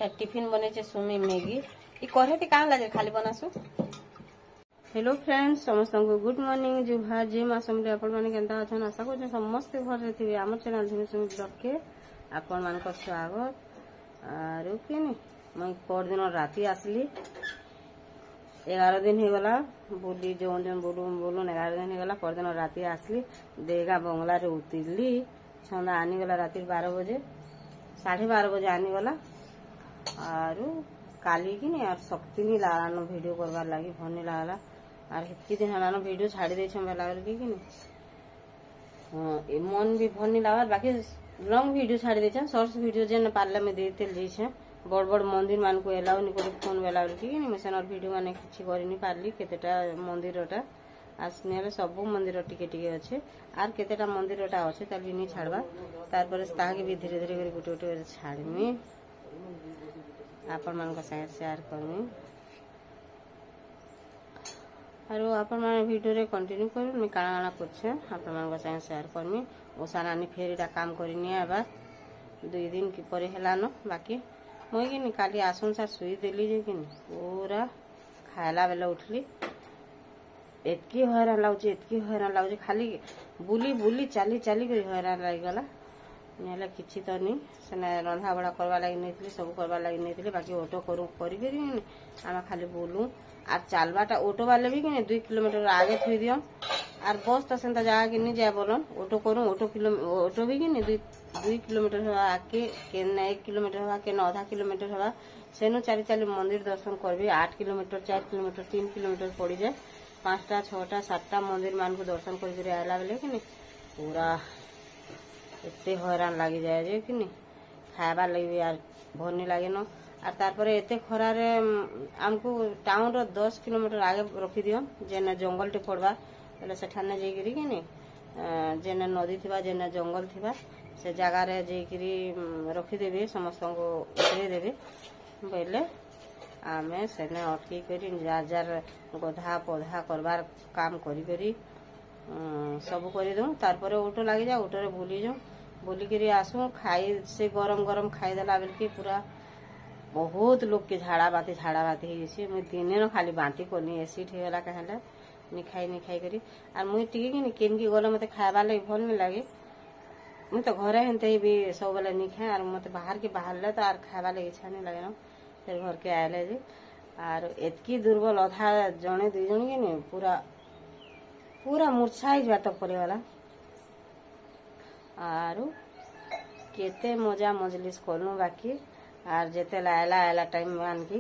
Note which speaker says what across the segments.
Speaker 1: Tiffin बने Sumi Maggi कहे क्या लगे खाली बनासु। हेलो फ्रेंड्स समस्त को गुड मॉर्निंग जुहा जे मौसम केन्ता अच्छा आशा कर समस्ते घर थे आम चैनल सुमी ब्लॉग के आपण मान स्वागत। आर मुई परदिन राति आसली 11 दिन हो गला बुली जो बोलून 11 दिन हो गला परदिन राति आसली देगा बंगला रे उतरली छंदा आनीगला राति 12 बजे 12:30 बजे आनीगला आरु काली की नहीं शक्ति नहीं लागान वीडियो करवार लगी भल नहीं लागला आर हेतकी दिन हलान वीडियो छाड़ी दे लागल कि नहीं मन भी भल नहीं लागल बाकी लॉन्ग वीडियो छाड़ी दे शॉर्ट्स वीडियो जेन पार्ला में देते जाइए बड़ बड़ मंदिर मान को एलाउ नहीं कर फोन बेला कि मिशनर वीडियो मैंने किसी कर नहीं पार्ली केतेटा मंदिरटा आसने सब मंदिर टिके टिके अच्छे आर केतेटा मंदिरटा अच्छे ताली नहीं छाड़वा तार ताके भी धीरे धीरे गोटे गोटे छाड़मी आपण मान संगे शेयर करमी आरो आपण मान वीडियो रे कंटिन्यू कर मैं काना काना करछे आपण मान संगे शेयर करमी ओसा नानी फेर इटा काम करनी आबा 2 दिन की परे हेलानो बाकी मुई कि काली आसन सा सुई देली जे कि पूरा खायला बेला उठली एतकी हैरान लागे खाली बुली बुली चाली चाली कर हैरान लगिगला नहले किछि तो नहीं सेना रंधा बड़ा करवा लगी नहीं सब करवा लगी नहीं बाकी ऑटो करू करी आम खाली बोलू आर चलवाटा ऑटो वाले भी कि 2 किलोमीटर आगे थी दियो आर बस तो सेंता जगह के नहीं जाए बोलन ऑटो करूँ ऑटो भी कि 2 किलोमीटर हवा आके के 1 किलोमीटर हवा के आधा किलोमीटर हवा सेनु चाली चाली मंदिर दर्शन करबी 8 किलोमीटर 4 किलोमीटर 3 किलोमीटर पड़ जाए 5टा 6टा 7टा मंदिर मान को दर्शन कर आला बेले कि पूरा एते हैरान लगी जाए जे कि खावा लगे यार भल नहीं लगे न आर तारपरे एते खरा रे आमको टाउन रो 10 किलोमीटर आगे रखी दियो जेने जंगल टे पड़वा बोले सेठाने जेगिरी कि जेने नदी थिबा जेने जंगल थिबा से जगह रे जेगिरी रखीदेवे समस्त को उतरे देवे बोले आमे सेने अटकी करी जार जार गधा पौधा करवार काम करी करी सब कर दूँ तार ऑटो लगी जा ऑटो रे बुली जाऊँ बुलिकी आसू खाई से गरम गरम खाईदेला बेल कि पूरा बहुत लोग के झाड़ा बाती हो मुझे दिने न खाली बांती करनी एसिड होगा कहले नहीं खाई करी आर मुई टिके कि गले मत खावा लगे भल नहीं लगे मुझे तो घरे हेनते भी सब बेले नहीं खाए और मत बाहर के बाहर तो आर खावा लगे इच्छा नहीं लगे ना फिर घर के आए जे आर एतकी दुर्बल अधा जड़े 2 जन कि पूरा पूरा मूर्छा ही तक पड़ेगला आरु केते मजा मजलिस कलु बाकी आर जेते आयला टाइम मान की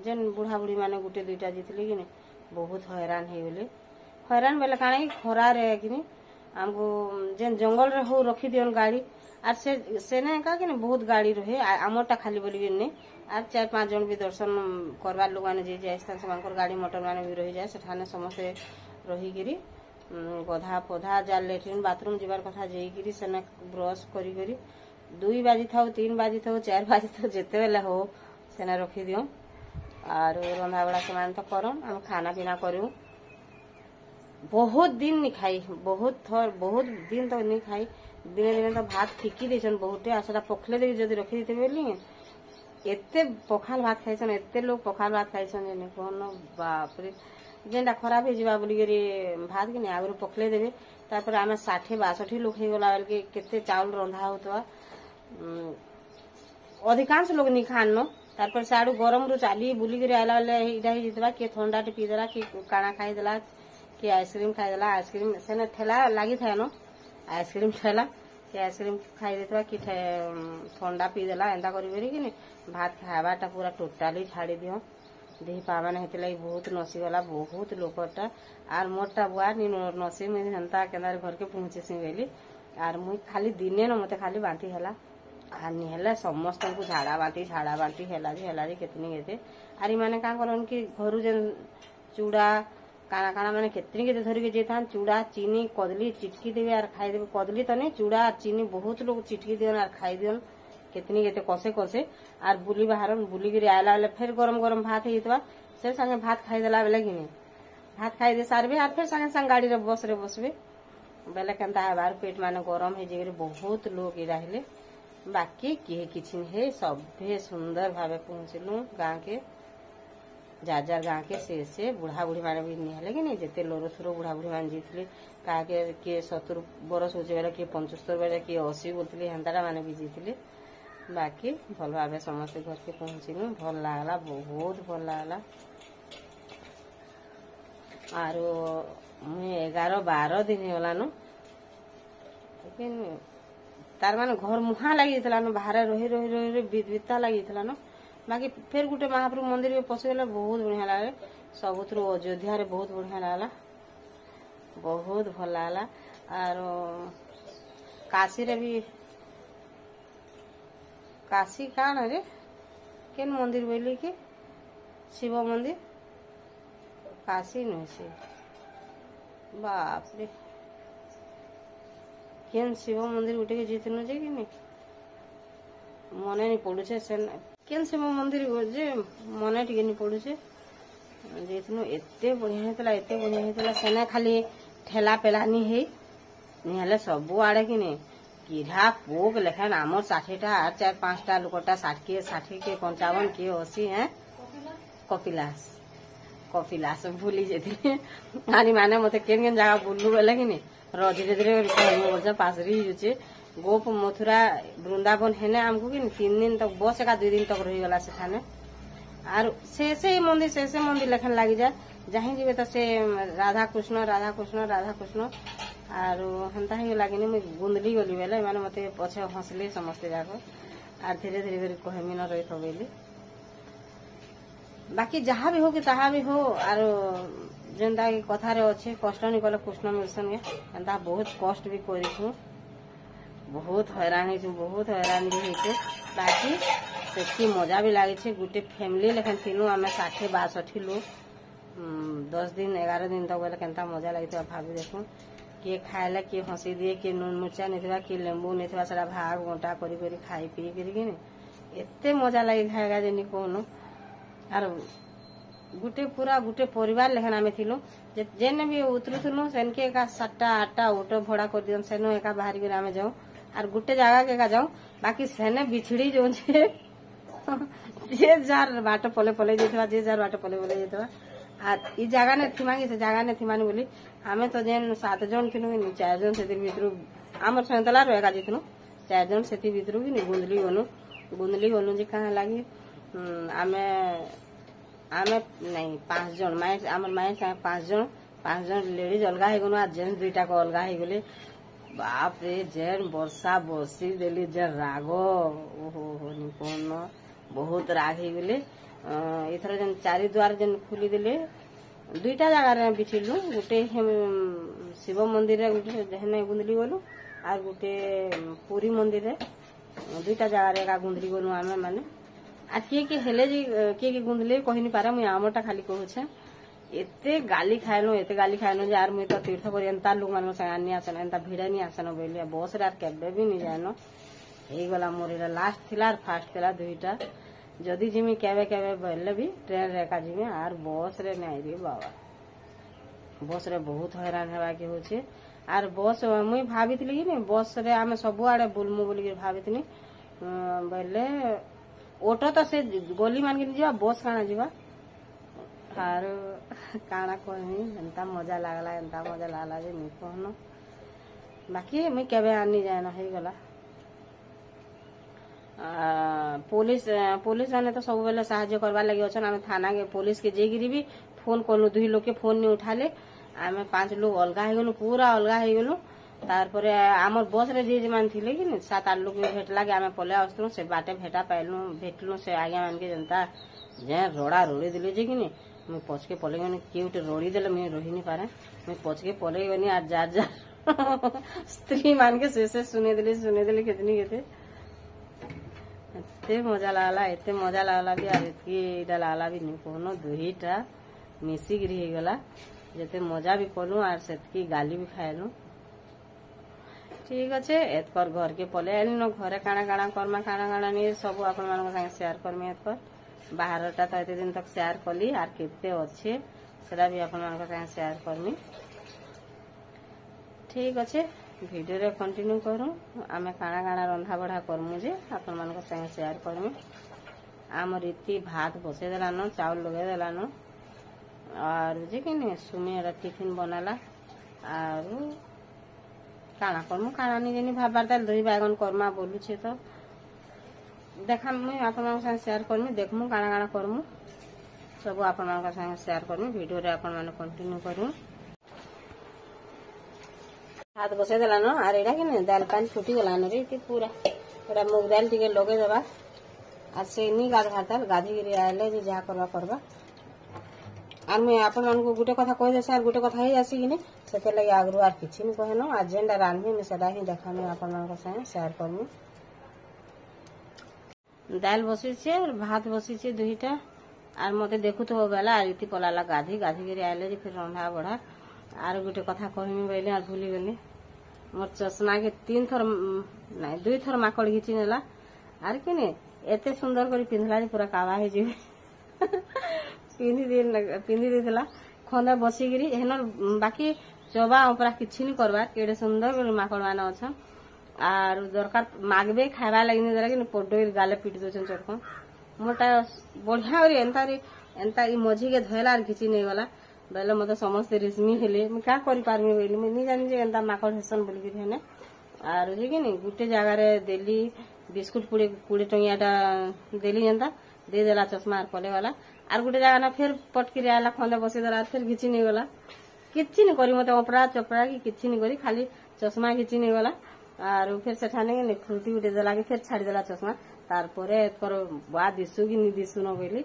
Speaker 1: जेन बुढ़ा बुढ़ी माने गुटे 2टा जीतली कि बहुत हैरान हो गले हैरान बेले काना कि खरा रे कि आमको जेन जंगल रे हो रखी दियन गाड़ी आर सेने का कि बहुत गाड़ी रहे आमरटा खाली बोली नहीं आर 4-5 जन भी दर्शन करवा लोग मैंने जे जाए गाड़ी मोटर मैंने भी रही जाए सेठाने समस्ते रहीकिरी गधा पौधा जा लेट्रिन बाथरूम जीवार कथा जाइकिरी सेने ब्रश करी 2 बाजी था 3 बाजी था 4 बाजी था जिते बेले हो सेने रखी दियो आर रंधा बड़ा से तो करम हम खाना पीना करूँ बहुत दिन नहीं खाई बहुत दिन तो नहीं खाई दिने दिने तो भात फिकी देछन बहुते आसला पखले देवी जदि रखी देते बोली एते पखाल भात खाइछन एते लोग पखाल भात खाइछन जे नहीं कोन बाप रे जेनटा खराब हो जावा बोली भात कि आगु पखले देवे तापर आम 60-62 लोग हो गला बेल केते चाउल रंधा होता अधिकांश लोग नहीं खान न तापर साड़ू गरम रू चली बुलिक आला बेले इटा ही जितवा किए ठंडा टे पीदेला कि काना खाईदेला कि आइसक्रीम खाईदेला आइसक्रीम सेने ठेला लगी था न आइसक्रीम ठेला कि आइसक्रीम खाई देता कि ठंडा पीदेला एंता कि भात खावाटा पूरा टोटाली छाड़ी दियो देह पावा नहीं हेतला बहुत नसीगला बहुत लोकटा आर मोटा बुआ नी नसी मुझे हेन्ता केदार घर के पहुंचे सी गली आर मुई खाली दिने न मते खाली बांती हैला आर निहला समस्त को झाड़ा बांती हैला जे केतनी गेते आर माने का करन कि घरु जे चूड़ा काना काना माने केतनी के धरि के जेथान चूड़ा चीनी कदली चिटकी देवे आर खाई देवे कदली तो नहीं चूड़ा आर चीनी बहुत लोग चिटकी दियन आर खाई दियन केतनी केते कसे आर बुली बाहरन बुली गिरी आयला बेले फिर गरम गरम भात होता से संगे भात खाईदेला बेले कि भात खाई दे सारबे आर फिर संगे संग गाड़ी रे बसबे बेले केनता है बार पेट माने गरम हो जाए बहुत लोग रहले बाकी किए किछि नहीं सभे सुंदर भावे पहुँचलु गाँ के जार गाँ के से बुढ़ा बुढ़ी मैंने भी निहले कि नहीं जिते लोर थोर बुढ़ा बुढ़ी मैंने जीतले क्या किए 70 बरस हो बेले किए 75 बेले किए 80 बोलते हेन्ता मैंने भी जीतले बाकी भल भाव समस्ते घर के पहुँचलु भल लगला बहुत भल लगला आरो मुझे 11-12 दिन होलानु तार माने घर मुहा लगी बाहर रही रही रही बिता लगी बाकी फिर गोटे महाप्रभु मंदिर में पशिगले बहुत बढ़िया लगे सबुठ अयोध्या रे बहुत बढ़िया लगला बहुत भल लगला आर काशी रे भी काशी काण रे केन मंदिर बोली कि शिव मंदिर काशी नुह से बाप रे केन शिव मंदिर गोटे के जीतनु जे कि मने नहीं पड़ुछे से केन शिव मंदिर जे मने टिके नहीं पड़ुछे जीतनु एते बढ़िया हेतला सेना खाली ठेला पेला नहीं है निहले सबु आड़े कि नहीं किरा पोक लेखान आमर 60टा 4-5टा लोकटा 60 के 55 के 80 है कपिलास भूली जेती आनी माने मते केन केन जगह बुल्लु बेले कि नहीं धीरे धीरे पासरी जुचे गोप मथुरा वृंदावन हेने आमको कि 3 दिन तक बस एका 2 दिन तक रही गला सेठाने आर से मंदिर लेखन लगी जाए जहीं जीवे तो से राधा कृष्ण आर हेन्ता ही लगे मुझे गुंदली गली बेले माने मते पछे हंसले समस्ते जाक आर धीरे धीरे कहमी न रही थबेली बाकी जहाँ भी हो कि तहा भी हो आर जेनता कि कथारे अच्छे कष्ट नहीं कले कृष्ण मिलसन एंता बहुत कष्ट भी करूँ बहुत हैरान भी होते बाकी से मजा भी लगे गोटे फैमिली लेकिन थी आम 60-62 लोग 10 दिन 11 दिन तक बोले केन्ता मजा लगी भाभी देखूँ किए खाएला किए हंसी दिए किए नून मिर्चा नहीं किए लेंबू नहीं से भाग गोटा करी खाई पी कर एते मजा लगी खाएगा जे कहूँ आर गुटे पूरा गुटे परिवार लेखन आम थी जेने भी उतरुलु सेन के 7-8टा ऑटो भड़ा कर दियन सेनो एका बाहरी कर आम जाऊँ आर गुटे जगह के जाऊँ बाकी सेने बिछड़ी जो जे जार बाट पले जेतवा जे जार बाट पले जेतवा आर ई जगह ने थिमांगी से जगह ने थिमानी बोली आमे तो जेन 7 जन थिनु 4 जन सेति भितरु आमर सन्तला रो एका जितनु 4 जन सेति भितरु कि गुंदली गनु जे कहाँ लगी आमे नहीं 5 जन माए आमर माए 5 जन लेडीज अलगा है गनु आ जेंट्स 2टा को अलगा है गले बाप रे जेन वर्षा बसी देली जे राग ओहो नि कोन बहुत राग ही गले इथर जन 4 द्वार जन खुली देले 2टा जगह रे बिछिलु गुटे शिव मंदिर रे गुटे जहने गुंदली गलु आर गुटे पुरी मंदिर रे 2टा जगह रे का गुंदली गलु आमे माने आ किए हेले जी किए गुंदले कहि नि पारे मुई आमटा खाली कहूछे एते गाली खाइलो जे आर मुई तो तीर्थ करी एंता लोग मान संग आनी आसन एंता भिड़ा नहीं आसन बोले बस रे आर केबे भी नहीं जानो हे गला मोर रे लास्ट थिला आर फास्ट थिला 2टा जदी जिमी केबे केबे बोले भी ट्रेन रे का जिमी आर बस रे नहीं रे बाबा बस रे बहुत हैरान हेबा के होचे आर बस मुई भाबितली कि नहीं बस रे आमे सब आड़े बुलमु बोली के भाबितनी बोले ऑटो तो से गली मान के जीवा बस काना जीवा आर काना कहमी एंता मजा लागला जे नहीं कहनो बाकी मुई केबे आनी जाए ना हे गला पुलिस आने तो सब बेले साहाय्य करवा लगी अच्छन आम थाना के पुलिस के जेगिरी भी फोन कलु 2 लोग के फोन नहीं उठाले आम 5 लोग अलगा हो गलु पूरा अलगा हो गलु तारपरे आमर बस रे जे मान थिले कि 7-8 लोग भेटला के आम पले आसलु से बाटे भेटलु से आगे मान के जनता जे रोड़ा रोड़ी दिले जे कि नहीं मुझे पच के पले गनी किए गोटे रोड़ी देले मुझे रही नहीं पारे मुझे पच के पले गनी आज जार स्त्री मान के से सुने दिले कितनी एते मजा लागला भी आर एतकी लागला भी नहीं कहनो 2टा मिसिक रही गला जेते मजा भी कलु आर सेतकी गाली भी खाएलु ठीक अच्छे एतकर घर के पले आइल न घरे काना करमा काना नहीं सब आपण मान संगे शेयर करमी एतकर बाहरटा तो एते दिन तक शेयर कली आर केते अच्छे सेटा भी आपण मान संगे शेयर करमी ठीक अच्छे। भिडियो रे कंटिन्यू करूँ आमे काଣା काଣା रंधा बढ़ा करमु जे आपण मान संगे शेयर करमु। आम रीति भात बसई देलान चाउल लगे देलान और जे कि सुमी टिफिन बनाला और काଣା करमु काଣା नहीं जानी भात दाल दही बैगन करमा बोलुछे तो देखा मुझे आपण संगे शेयर करमी देखमु काଣା काଣା करमु सब आपण संगे शेयर करमी वीडियो रे आपण माने कंटिन्यू करू। भात बसई देलान और एटा कि दाल पानी फुटी गलान रे पूरा एटा मुग दाल टिके लगे देबा और से नहीं गाधा गाधी गिरी आले जे जहाँ करवा करवा और मैं आपण मान को गुटे कथा कह देसे और गुटे कथा ही आसी कि से लगे आगरू आर किछि नहीं कहनो आज जेंडा रांधमी में सदा ही देखामी आपण मान संगे शेयर करमु। दाल बसी छे और भात बसी छे दुईटा और मते देखु तो बेला आरती पलाला गाधी गाधी गिरी आले जे फिर रंधा बढ़ा और गुटे कथा कहमी बोले और भूली गली मोर चश्मा के 3 थर नहीं 2 थर माकड़ घिची नेला आर कि एते सुंदर कर पिंधला पूरा कावा हो जी पिंधि देला खंदा बसिकी हेन बाकी चबा उपरा किछि नहीं करवा केड़े सुंदर कर माकड़ मान अच्छा आर दरकार मागबे खावा लगी नहीं देला कि पडोर गाले पिट दोचन चरको मोटा बढ़िया एंता मझी के धोला और किछि नहीं गला बेले मत समस्त रेशमी हेले मुझे क्या कर पार्मी बोली मुझे नहीं जानी एंता माकड़ हेसन बोलिक हेने आर जे कि गुटे जगार देली बिस्कुट 20 टंकियाटा देली एंता दे देला चश्मा पले वाला आर गुटे जगह ना फिर पटकी आला खंदे बसी देला फिर घिची नहीं गला किछि नहीं करी मत अपरा चपड़ा की किछि नहीं करी खाली चश्मा घिची नहीं गला और फिर सेठाने फ्रुटी गुटे देला कि फिर छाड़ी देला चश्मा तारपरे एकर बा दिसु कि नहीं दिसु न बोली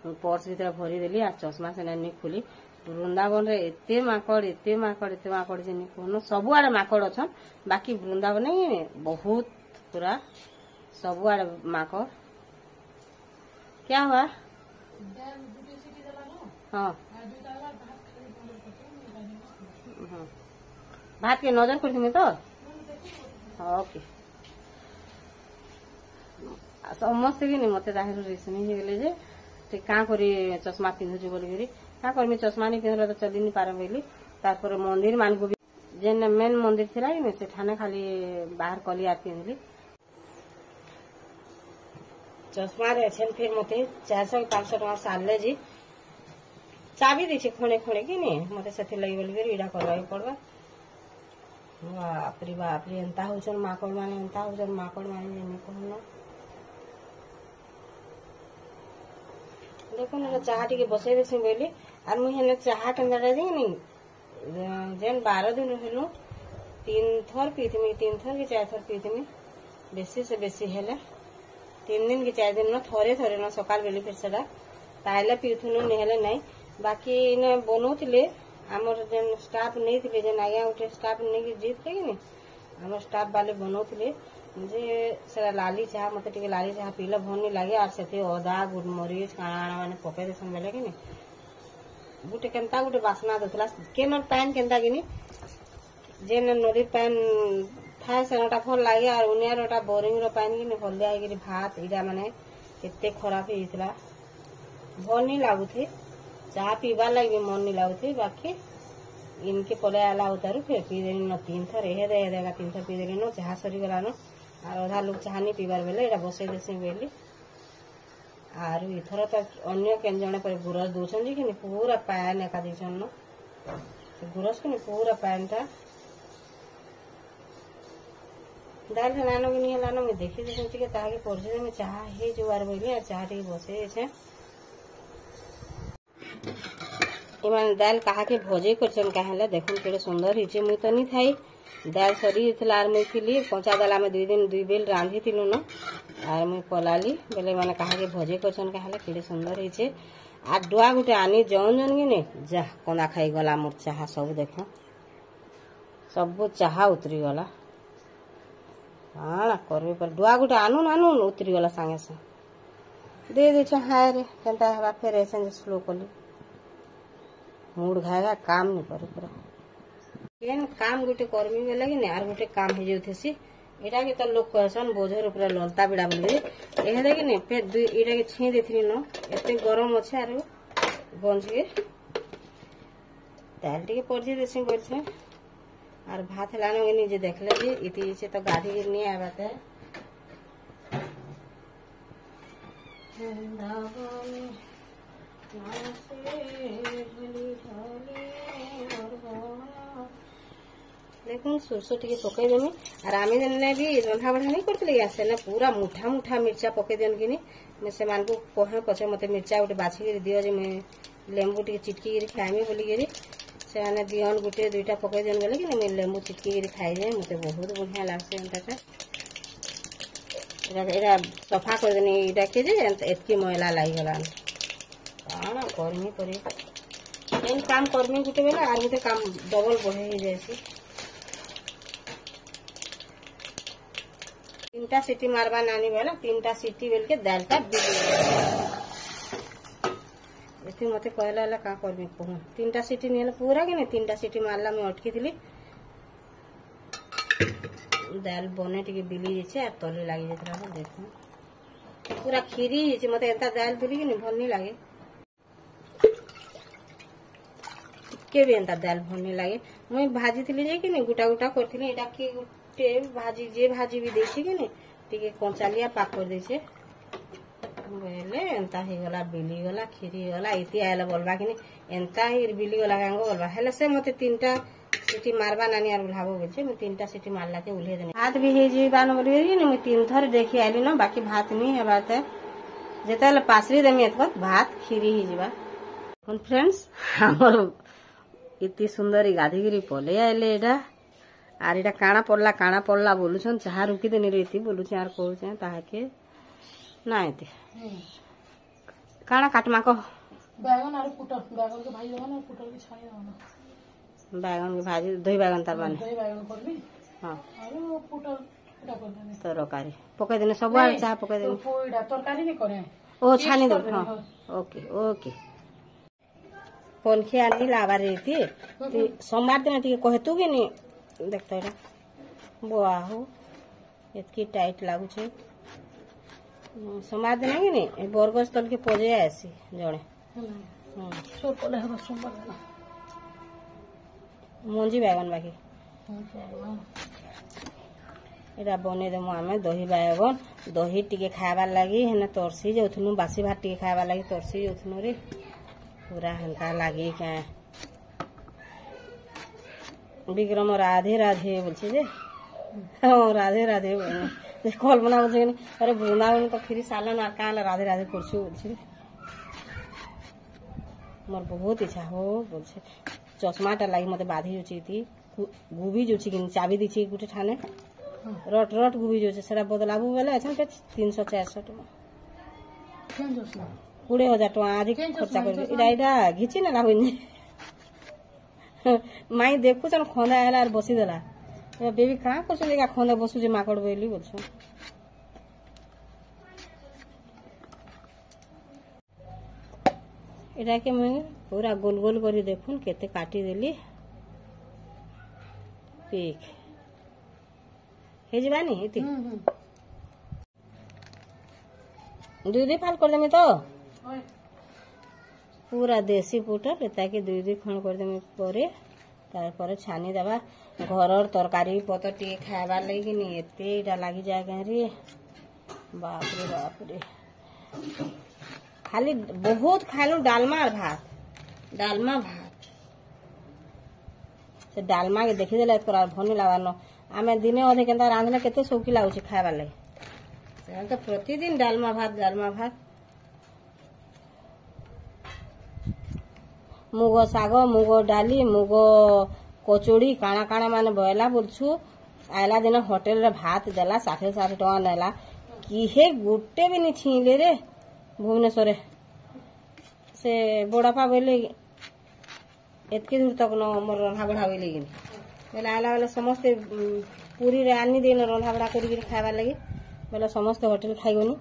Speaker 1: पर्स भीतर भरी देली आ चश्मा से नहीं खुली वृंदावन रे एते माकड़ जे नहीं कहनो सबुआड़े माकड़ अच्छन बाकी वृंदावन बहुत पूरा सबुआड़े माकड़ क्या हुआ हाँ भात के नजर कर तो ओके समस्ते कि मत रेशमी होगले जे क्या करी चश्मा पिंधुची बोलिकी क्या करमी चश्मा नहीं पिंधले तो चली नहीं पारे बोली तार मंदिर मान को भी जेन मेन मंदिर थिला कि से ठाने खाली बाहर कली आर पिंधली चश्मा रे छेन फिर मते 400-500 टका साले जी चाबी दी खणे खणे कि नहीं मते से लगी बोलिकी इडा करवा पड़वा बाप रे एंता होचन माकड़ माने कहना देखो ना चाह टी बसई देसी बोली और मुझे चाह टंगा नहीं जेन 12 दिन रही 3 थर पीथमी 3 थर कि 4 थर पीथमी बेसी से बेसी हेले 3 दिन कि 4 दिन न थरे न सकाल बेली फिर सेटा ताइले पीथुनु नेहेले नहीं बाकी ने बनौतिले हमर जेन स्टाफ नहीं थिले जेन आगे उठे स्टाफ नहीं जीत के नहीं हमर स्टाफ वाले बनौतिले जे सेरा लाली चाह मते टिके लाली चाह पीला भनी लागे और सेते अदा गुलमरीच काଣା माने पके देसन बेले कि नहीं गुटे केनता गुटे बासना देथला केनर पैन केनता कि नहीं जेन नदी पैन थाए सेनटा भल लागे और उनियारटा बोरिंग रो पैन कि नहीं भल दिया कि भात इडा माने एते खराब हेइतला भल नहीं लागुथे चाह पीवा लगे मन नहीं लागुथे बाकी इनके पले आला उतारू फिर पी देनी न 3 थर हे देगा 3 थर पी देनी न चाह सरी गला न और अधा लोग चाह नहीं पीबार बेले एटा बसई देसी बेली आर इथर तो अन्य केन जने पर गुरस दोछन जी कि पूरा पैन एका दिसन न से गुरस कि पूरा पैन ता दाल हलानो कि नहीं हलानो मैं देखी देसन कि ताके परजे में चाह हे जुवार बेली चाह टी बसई छे इमान दाल कहा के भोजे करछन कहले देखुन केड़े सुंदर हिचे मुई तो नहीं थाई दाल सरी थला आर मुई थिली कंचा दाल में 2 दिन 2 बेल रांधी थिलु न आर मुई पलाली बेले माने कहा के भोजे करछन कहले केड़े सुंदर हिचे आ डुआ गुटे आनी जौन जन कि ने जा कोना खाई गला मोर चाह सब देखो सब चाह उतरी गला हां करबे पर डुआ गुटे आनु उतरी गला संगे से दे दे चाह रे केनता हवा फेर ऐसे स्लो कली मूड खाएगा काम नहीं करे पूरा केन काम गुटे कर्मी में लगी ने आर गुटे काम हो जाउथेसी एटा के त लोग कहसन बोझर ऊपर ललता बिड़ा बोली एहे देखि ने पे एटा के छी देथि न एते गरम अछि आरो गंज के दाल टिके परजी देसी बोल छे और भात लाने निजे देखले जी इति से तो गाधी नहीं आवाते देखुन सुरसो टी पकई देमी और आम दिन भी रंधा बढ़ा नहीं करते आसे ना पूरा मुठा मुठा मिर्चा पकई देन कि मैं से कहे पचे मत मिर्चा गोटे बाछिक दियो जे मुझे लेंबू टी चिटकी खाइमी बोलिकी से दिहन गोटे दुईटा पकई देन बोले कि मुझे लेंबू चिटकी खाइदे मत बहुत बढ़िया लगसे एटा सफा करदेनी इटा के एतकी मैला लगिगला कौन करमी करी काम करमी गोटे बेला आर गोटे काम डबल बढ़े जाए 3टा सीटी मारवा नानी बेला 3टा सीटी बेल के दालटा एथि मते कहला का करमी कहूँ 3टा सीटी नहीं पूरा कि नहीं 3टा सीटी मारला मैं अटकी थी दाल बने टी बिली जाए तले लगी जाता देख पूरा खीरी मत एंता दाल बिली कि भल नहीं लगे टिके भी एंता दाल भल नहीं लगे मुई भाजी थी कि गोटा गोटा करी एटा कि गोटे भाजी जे भाजी भी देसी कि टिके कंचालिया पाक कर देछे बोले एंता ही गला बिली गला खीरी गला इति आइला बोलबा कि एंता ही बिली गला गांगो बोलबा हेले से मते 3टा सीटी मारबा नानी और उल्हाबो बोलछे मैं 3टा सीटी मारला के उल्हे देने भात भी हे जीबान बोली कि मैं 3 थर देखि आइली ना बाकी भात नहीं है बात है जेतले पासरी देमी एतक भात खीरी ही जीबा कोन फ्रेंड्स हमर इति सुंदर गाधीगिरी पले आइले एडा आर एटा काणा पड़ला बोलुछन चाह रुकी देनी रीति बोलुछे आर कहूछे ताहाके ना एते काणा काटमा को
Speaker 2: बैगन और पुटर बैगन के भाजी देबो ना पुटर के छानी देबो ना
Speaker 1: बैगन की भाजी दही बैगन तार बाने
Speaker 2: दही बैगन करबी
Speaker 1: हां
Speaker 2: और पुटर एटा कर देने
Speaker 1: तरकारी पकई देने सब आर चाह पकई देने
Speaker 2: तो एटा तरकारी नहीं करे
Speaker 1: ओ छानी दो हां ओके ओके कोनखी आनी लावा रीति सोमवार दिन टी कहतु कि नहीं देखते बुआ हो इतकी टाइट लागू छे सोमवार दिन कि नहीं बरगज तल के पजे आसी जड़े
Speaker 2: छोट पले है सोमवार
Speaker 1: मंजी बैगन बाकी एटा बने देमु आमे दही बैगन दही टिके खाइबार लगी हेना तरसी जाउथनु बासी भात टिके खाइबार लगी तरसी जाउथनु रे पूरा हल्का लगी क्या विक्रम राधे राधे बोलछे जे राधे राधे कल्पना बोलछे अरे वृंदावन तो फिर सालन आ काला राधे राधे करछु बोलछे मोर बहुत इच्छा हो बोलछे चश्माटा लगी मते बाधी जोची थी गुबी जोची कि चाबी दीची गुटे ठाने रट रट गुबी जोचे सेटा बदलाबू बेले अच्छा पे 300-400 टका 20,000 टका आज खर्चा कर इडा घिची ना लाबनी माई देखु चल खंदा आला और बसी देला बेबी का करछ लेगा खंदा बसु जे माकड़ बोली बोलछ एटा के मैं पूरा गोल गोल करी देखुन केते काटी देली ठीक हे जीवानी इति दूधी फाल कर देमी तो पूरा देसी पुटर ताकि 2 खण कर देमी परे तार परे छानी देबा घरर तरकारी पतर टी खाइबार लगी नहीं एते इटा लागी जाए कहीं रे बाप रे खाली बहुत खालु डालमा और भात से डालमा के देखी देला तोरा भनी लागानो आमे दिने अधे केंता रांधले केते शौकी लागुची खाइबार लगी तो प्रतिदिन डालमा भात मुग साग मुग डाली मुग कचोड़ी काना काना माने बयला बोलछु आयला दिन होटल रे भात देला 60 टका नेला किहे गुटे भी नहीं छीले रे भुवनेश्वर से बड़ापा बोले एतके दूर तक न मोर रंधा बढ़ा बोले बोले आला वाला समस्ते पूरी रे आनी दिन रंधा बढ़ा करी खाइबार लगी बोले समस्ते होटल खाइगनी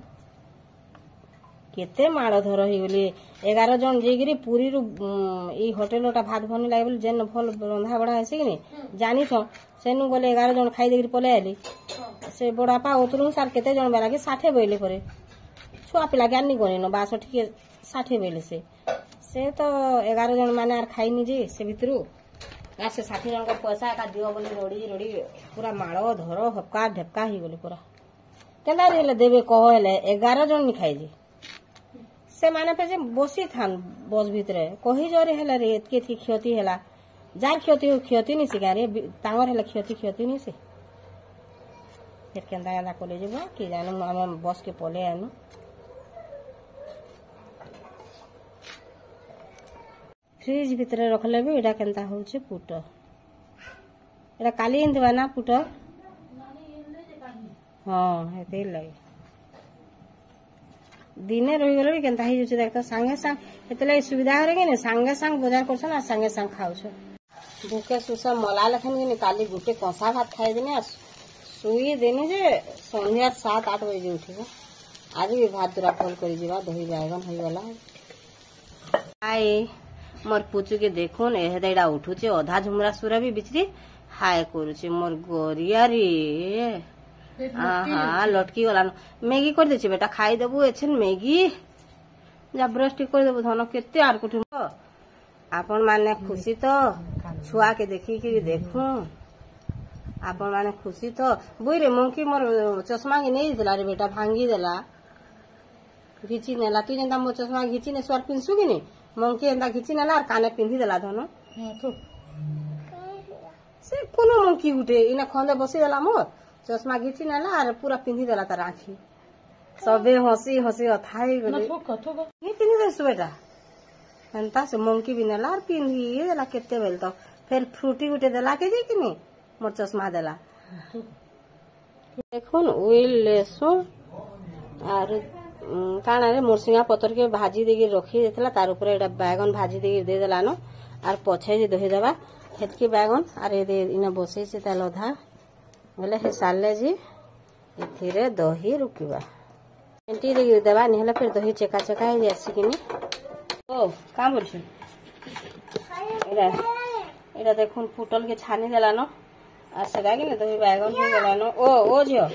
Speaker 1: केते माड़ धर ही बोले 11 जन जेगिरी पूरी रु ई होटल टा भात भनी लागे बोले जेन भल रंधा बढ़ा है कि नहीं जानी तो सेनु बोले 11 जन खाई देगिरी पले आली से बड़ापा उतरु सार केते जन बेला के 60 बोले परे छुआ पिला के आनी गनी न 62 के 60 बोले से तो 11 जन माने आर खाई नहीं जे से भितरु আর সে 60 জনক পয়সা একা দিও বলে রড়ি রড়ি পুরা মাଳ ଧର ହପକା ଢେପକା ହେଇଗଲେ ପୁରା କେନ୍ତା ହେଲେ ଦେବେ କହ ହେଲେ 11 ଜଣ ନି ଖାଇଛି ସେମାନେ ଫେର ବସି ଥାନ୍ ବସ୍ ଭିତରେ କହି ଜୋରେ ହେଲା ରେ ଏତକି କ୍ଷତି ହେଲା ଯାର କ୍ଷତି ନି ସେ ଗାଁରେ ତାଙ୍କର ହେଲେ କ୍ଷତି ନି ସେ ଫେର କେନ୍ତା କେନ୍ତା କଲେ ଯିବ କି ଜାଣୁ ଆମେ ବସ୍ କେ ପଳେଇ ଆନୁ फ्रिज भितर रखले भी एटा केनता होचे पुट एटा काली इंदवा ना पुट हां हेते लगे दिने रही गले भी केनता ही जचे देखता संगे संग एतले सुविधा रे के ने संगे संग बाजार करछ ना संगे संग खाउ छ भूखे सुसा मला लखन के काली गुटे कसा भात खाइ देने सुई देने जे संध्या 7-8 बजे उठी आज भी भात दुरा फल करी जीवा दही बैगन होई गला आए मोर पुचु के देखुन एहेदा उठुचे अधा झुमरा सुरा भी बिचरी हाय करूचे मोर गोरिया रे हाँ लटकी गला मैगी कर देछि बेटा खाई देबु एछन मैगी जा ब्रश टी कर देबु धन केते आर कुठु आपन माने खुशी तो छुआ के देखी कि देखू आपन माने खुशी तो बुई रे मंकी मोर चश्मा के नहीं दिला रे बेटा भांगी देला घिची नेला तू जेंता मोर चश्मा घिची ने स्वर पिनसु कि नहीं मंकी एंदा घिची नेला और काने पिंधी देला धन से कोनो मंकी गुटे इना खंदे बसी देला मोर चश्मा घिची नेला और पूरा पिंधी देला तार आखी सबे हंसी हंसी अथाई गले नहीं पिंधी दे बेटा एंता से मंकी भी नेला और पिंधी देला केते बेल तो फिर फ्रूटी गुटे देला के जे कि नहीं मोर चश्मा देला देखुन उइल लेसु और काना रे मुरसिंगा पतर के भाजी देगी रखी देला तार ऊपर एटा बैगन भाजी देगी दे देला न और पछे जे दही देबा हेतकी बैगन और ए दे इना बसई से ताल अधा बोले हे साले जी एथिरे दही रुकिबा एंटी देगी देबा नेहला फिर दही चेका चेका हे जासी किनी ओ का बोलछ एटा देखुन पुटल के छानी देला न और सेगा कि दही बैगन हो देला न ओ जियो